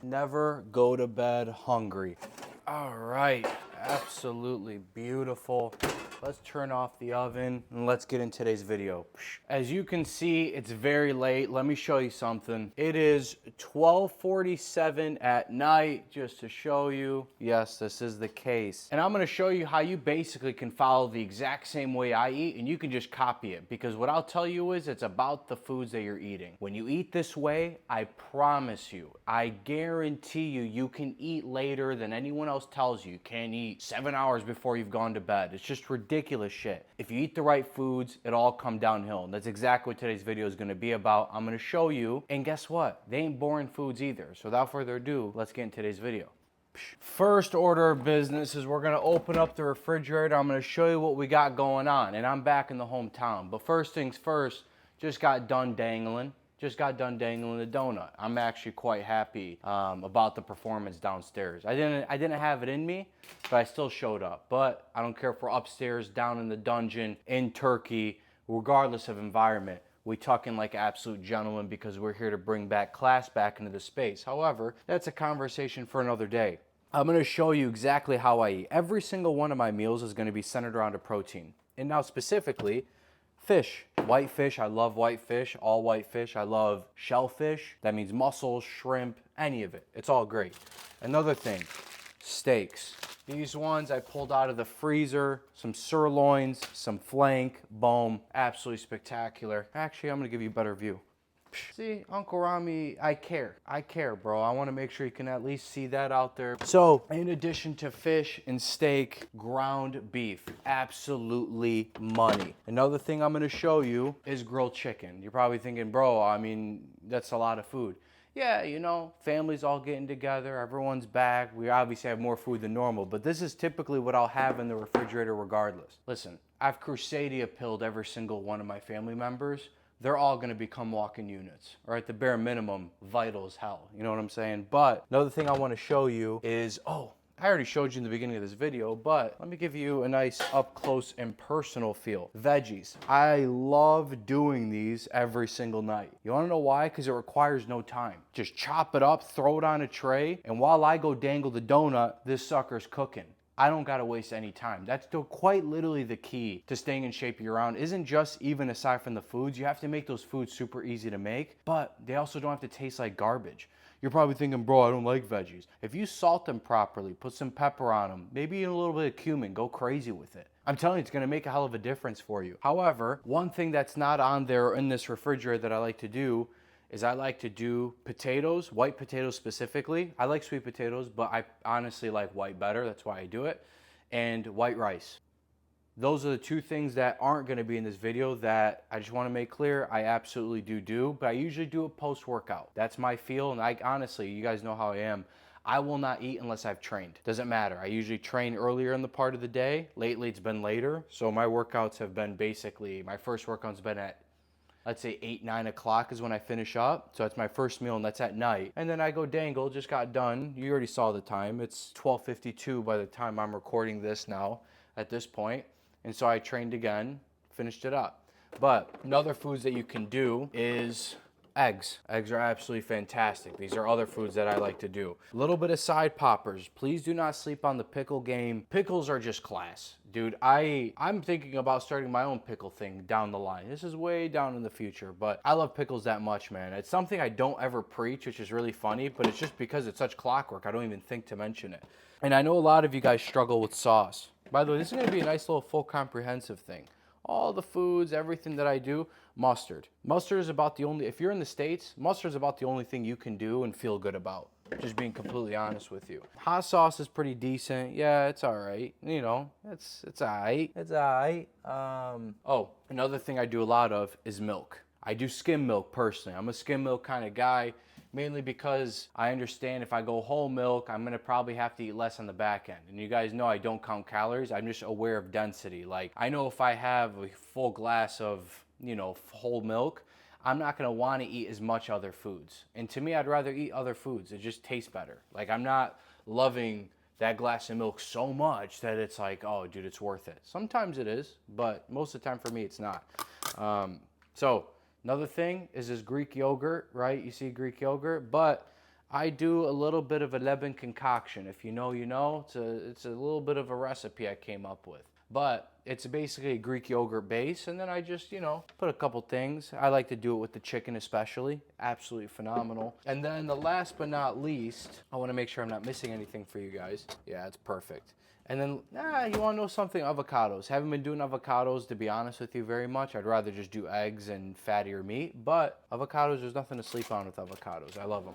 Never go to bed hungry. All right, absolutely beautiful. Let's turn off the oven and let's get in today's video. As you can see, it's very late. Let me show you something. It is 12:47 at night, just to show you. Yes, this is the case. And I'm gonna show you how you basically can follow the exact same way I eat, and you can just copy it. Because what I'll tell you is it's about the foods that you're eating. When you eat this way, I promise you, I guarantee you, you can eat later than anyone else tells you. You can't eat 7 hours before you've gone to bed. It's just ridiculous shit. If you eat the right foods, it all come downhill. And that's exactly what today's video is gonna be about. I'm gonna show you, and guess what? They ain't boring foods either. So without further ado, let's get into today's video. First order of business is we're gonna open up the refrigerator. I'm gonna show you what we got going on. And I'm back in the hometown. But first things first, just got done dangling the donut. I'm actually quite happy about the performance downstairs. I didn't have it in me, but I still showed up. But I don't care if we're upstairs, down in the dungeon, in Turkey, regardless of environment. We tuck in like absolute gentlemen because we're here to bring back class back into the space. However, that's a conversation for another day. I'm gonna show you exactly how I eat. Every single one of my meals is gonna be centered around a protein. And now specifically, fish. White fish, I love white fish, all white fish. I love shellfish. That means mussels, shrimp, any of it. It's all great. Another thing, steaks. These ones I pulled out of the freezer, some sirloins, some flank, boom, absolutely spectacular. Actually, I'm gonna give you a better view. See, Uncle Rami, I care, bro. I wanna make sure you can at least see that out there. So, in addition to fish and steak, ground beef, absolutely money. Another thing I'm gonna show you is grilled chicken. You're probably thinking, bro, I mean, that's a lot of food. Yeah, you know, families all getting together, everyone's back. We obviously have more food than normal, but this is typically what I'll have in the refrigerator regardless. Listen, I've Crusadia pilled every single one of my family members. They're all gonna become walk-in units, or at the bare minimum, vital as hell. You know what I'm saying? But another thing I wanna show you is, I already showed you in the beginning of this video, but let me give you a nice up close and personal feel. Veggies. I love doing these every single night. You wanna know why? Because it requires no time. Just chop it up, throw it on a tray, and while I go dangle the donut, this sucker's cooking. I don't gotta waste any time. That's quite literally the key to staying in shape year-round. Isn't just even aside from the foods, you have to make those foods super easy to make, but they also don't have to taste like garbage. You're probably thinking, bro, I don't like veggies. If you salt them properly, put some pepper on them, maybe a little bit of cumin, go crazy with it. I'm telling you, it's gonna make a hell of a difference for you. However, one thing that's not on there in this refrigerator that I like to do is I like to do potatoes, white potatoes specifically. I like sweet potatoes, but I honestly like white better. That's why I do it. And white rice. Those are the two things that aren't gonna be in this video that I just wanna make clear I absolutely do, but I usually do it post-workout. That's my feel, and I honestly, you guys know how I am. I will not eat unless I've trained. Doesn't matter. I usually train earlier in the part of the day. Lately, it's been later. So my workouts have been basically, my first workout's been at, let's say 8, 9 o'clock is when I finish up. So that's my first meal, and that's at night. And then I go dangle, just got done. You already saw the time. It's 12:52 by the time I'm recording this now at this point. And so I trained again, finished it up. But another foods that you can do is eggs. Eggs are absolutely fantastic. These are other foods that I like to do. A little bit of side poppers. Please do not sleep on the pickle game. Pickles are just class. Dude, I'm thinking about starting my own pickle thing down the line. This is way down in the future, but I love pickles that much, man. It's something I don't ever preach, which is really funny, but it's just because it's such clockwork, I don't even think to mention it. And I know a lot of you guys struggle with sauce. By the way, this is gonna be a nice little full comprehensive thing. All the foods, everything that I do, mustard. Mustard is about the only, if you're in the States, mustard is about the only thing you can do and feel good about. Just being completely honest with you. Hot sauce is pretty decent. Yeah, it's all right. You know, it's all right. It's all right. Another thing I do a lot of is milk. I do skim milk personally. I'm a skim milk kind of guy, mainly because I understand if I go whole milk, I'm gonna probably have to eat less on the back end. And you guys know I don't count calories. I'm just aware of density. Like, I know if I have a full glass of, you know, whole milk, I'm not gonna wanna eat as much other foods. And to me, I'd rather eat other foods. It just tastes better. Like, I'm not loving that glass of milk so much that it's like, oh, dude, it's worth it. Sometimes it is, but most of the time for me, it's not. So another thing is this Greek yogurt, right? You see Greek yogurt, but I do a little bit of a lemon concoction. If you know, you know. It's a little bit of a recipe I came up with. But it's basically a Greek yogurt base, and then I just, you know, put a couple things. I like to do it with the chicken especially. Absolutely phenomenal. And then the last but not least, I want to make sure I'm not missing anything for you guys. Yeah, it's perfect. And then, you want to know something? Avocados. Haven't been doing avocados, to be honest with you, very much. I'd rather just do eggs and fattier meat. But avocados, there's nothing to sleep on with avocados. I love them.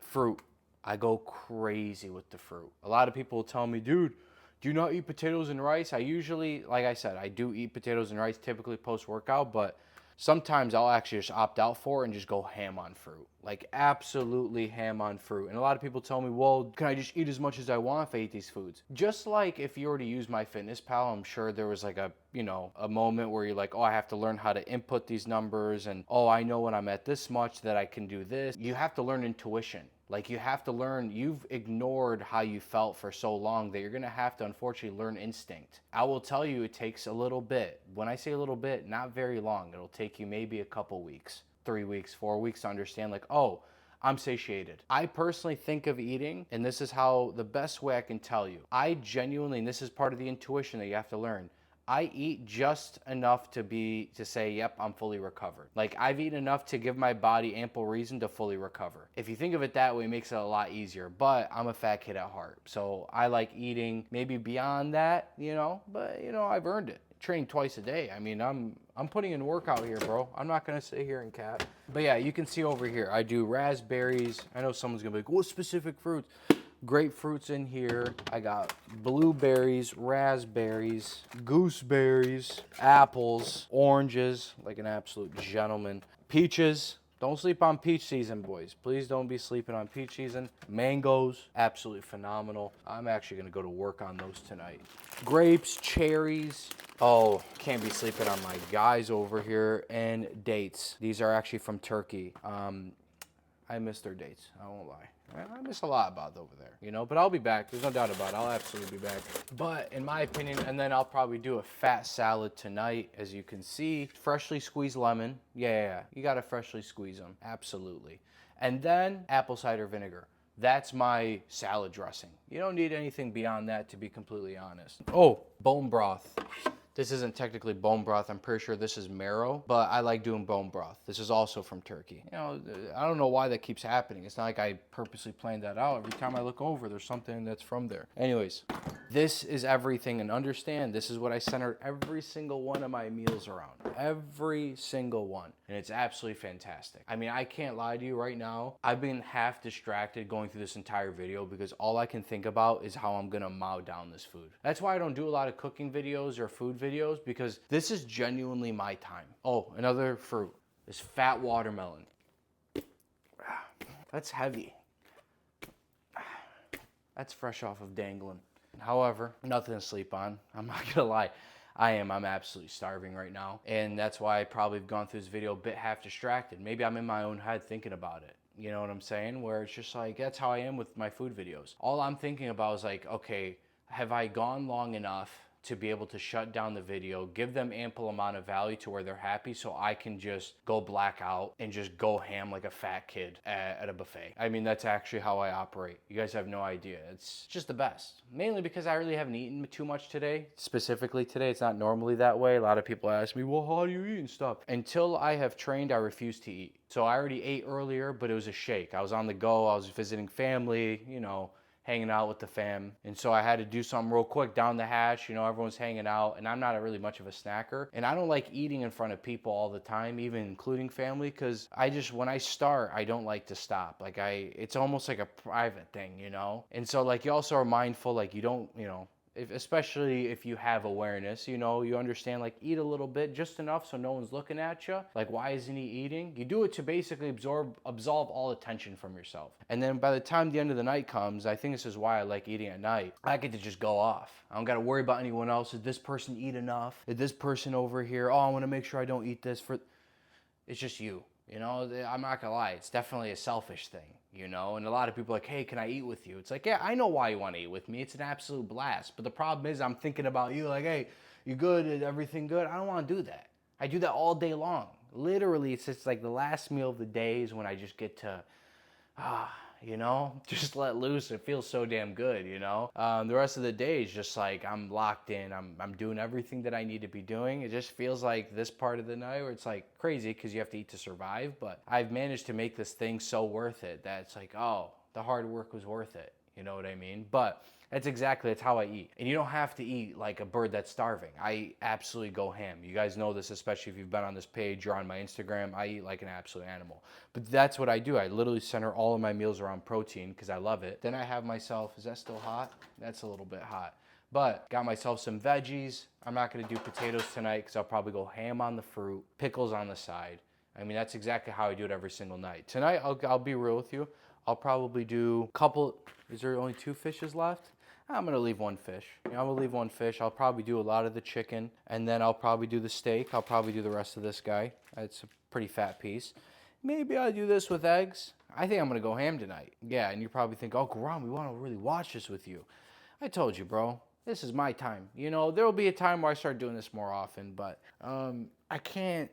Fruit. I go crazy with the fruit. A lot of people will tell me, dude, do you not eat potatoes and rice? I usually, like I said, I do eat potatoes and rice typically post-workout, but sometimes I'll actually just opt out for it and just go ham on fruit. Like absolutely ham on fruit. And a lot of people tell me, well, can I just eat as much as I want if I eat these foods? Just like if you were to use MyFitnessPal, I'm sure there was like a moment where you're like, oh, I have to learn how to input these numbers, and oh, I know when I'm at this much that I can do this. You have to learn intuition. Like you have to learn, you've ignored how you felt for so long that you're gonna have to unfortunately learn instinct. I will tell you it takes a little bit. When I say a little bit, not very long. It'll take you maybe a couple weeks, 3 weeks, 4 weeks to understand like, oh, I'm satiated. I personally think of eating, and this is how the best way I can tell you. I genuinely, and this is part of the intuition that you have to learn, I eat just enough to say, yep, I'm fully recovered. Like I've eaten enough to give my body ample reason to fully recover. If you think of it that way, it makes it a lot easier, but I'm a fat kid at heart. So I like eating maybe beyond that, but I've earned it. Training twice a day. I mean, I'm putting in work out here, bro. I'm not gonna sit here and cap. But yeah, you can see over here, I do raspberries. I know someone's gonna be like, what specific fruits? Grapefruits in here. I got blueberries, raspberries, gooseberries, apples, oranges, like an absolute gentleman. Peaches. Don't sleep on peach season, boys. Please don't be sleeping on peach season. Mangoes, absolutely phenomenal. I'm actually gonna go to work on those tonight. Grapes, cherries. Oh, can't be sleeping on my guys over here. And dates. These are actually from Turkey. I miss their dates, I won't lie. I miss a lot about over there, but I'll be back. There's no doubt about it. I'll absolutely be back. But in my opinion, and then I'll probably do a fat salad tonight, as you can see. Freshly squeezed lemon. Yeah. You got to freshly squeeze them. Absolutely. And then apple cider vinegar. That's my salad dressing. You don't need anything beyond that, to be completely honest. Oh, bone broth. This isn't technically bone broth. I'm pretty sure this is marrow, but I like doing bone broth. This is also from Turkey. I don't know why that keeps happening. It's not like I purposely planned that out. Every time I look over, there's something that's from there. Anyways, this is everything, and understand this is what I centered every single one of my meals around. Every single one. And it's absolutely fantastic. I mean, I can't lie to you right now. I've been half distracted going through this entire video because all I can think about is how I'm gonna mow down this food. That's why I don't do a lot of cooking videos or food videos, because this is genuinely my time. Oh, another fruit. This fat watermelon. That's heavy. That's fresh off of dangling. However, nothing to sleep on. I'm not gonna lie. I'm absolutely starving right now. And that's why I probably have gone through this video a bit half distracted. Maybe I'm in my own head thinking about it. You know what I'm saying? Where it's just like, that's how I am with my food videos. All I'm thinking about is like, okay, have I gone long enough to be able to shut down the video, give them ample amount of value to where they're happy, so I can just go black out and just go ham like a fat kid at a buffet. I mean, that's actually how I operate. You guys have no idea. It's just the best. Mainly because I really haven't eaten too much today. Specifically today, it's not normally that way. A lot of people ask me, well, how do you eat and stuff? Until I have trained, I refuse to eat. So I already ate earlier, but it was a shake. I was on the go, I was visiting family, hanging out with the fam. And so I had to do something real quick down the hatch. Everyone's hanging out, and I'm not really much of a snacker. And I don't like eating in front of people all the time, even including family, because when I start, I don't like to stop. It's almost like a private thing, And so you also are mindful, you don't, especially if you have awareness, you understand, eat a little bit, just enough so no one's looking at you. Why isn't he eating? You do it to basically absolve all attention from yourself. And then by the time the end of the night comes, I think this is why I like eating at night, I get to just go off. I don't got to worry about anyone else. Did this person eat enough? Did this person over here, I want to make sure I don't eat this it's just you. I'm not gonna lie, it's definitely a selfish thing, and a lot of people are like, hey, can I eat with you? It's like, yeah, I know why you want to eat with me. It's an absolute blast. But the problem is I'm thinking about you, like, hey, you good? Is everything good? I don't want to do that. I do that all day long. Literally, it's just like the last meal of the day is when I just get to, you know, just let loose. It feels so damn good, you know. The rest of the day is just like I'm locked in. I'm doing everything that I need to be doing. It just feels like this part of the night where it's like crazy because you have to eat to survive. But I've managed to make this thing so worth it that it's like, oh, the hard work was worth it. You know what I mean? But that's how I eat. And you don't have to eat like a bird that's starving. I absolutely go ham. You guys know this, especially if you've been on this page or on my Instagram. I eat like an absolute animal. But that's what I do. I literally center all of my meals around protein because I love it. Then I have myself, is that still hot? That's a little bit hot. But got myself some veggies. I'm not gonna do potatoes tonight because I'll probably go ham on the fruit, pickles on the side. I mean, that's exactly how I do it every single night. Tonight, I'll be real with you. I'll probably do a couple, is there only 2 fishes left? I'm gonna leave 1 fish. You know, I'm gonna leave 1 fish. I'll probably do a lot of the chicken, and then I'll probably do the steak. I'll probably do the rest of this guy. It's a pretty fat piece. Maybe I'll do this with eggs. I think I'm gonna go ham tonight. Yeah, and you probably think, oh, Garam, we wanna really watch this with you. I told you, bro. This is my time. You know, there'll be a time where I start doing this more often, but I can't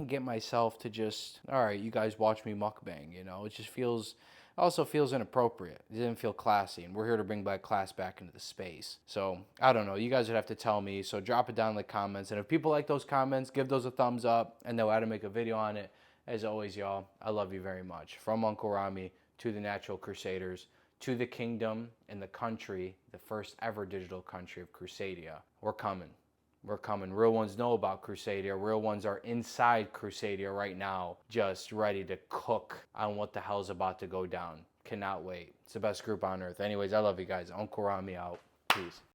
get myself to just, all right, you guys watch me mukbang, you know? It just feels, also feels inappropriate. It didn't feel classy, and we're here to bring back class back into the space. So, I don't know. You guys would have to tell me, so drop it down in the comments, and if people like those comments, give those a thumbs up, and they'll add to make a video on it. As always, y'all, I love you very much. From Uncle Rami to the Natural Crusaders, to the kingdom and the country, the first ever digital country of Crusadia. We're coming. We're coming. Real ones know about Crusadia. Real ones are inside Crusadia right now, just ready to cook on what the hell's about to go down. Cannot wait. It's the best group on earth. Anyways, I love you guys. Uncle Rami out. Peace.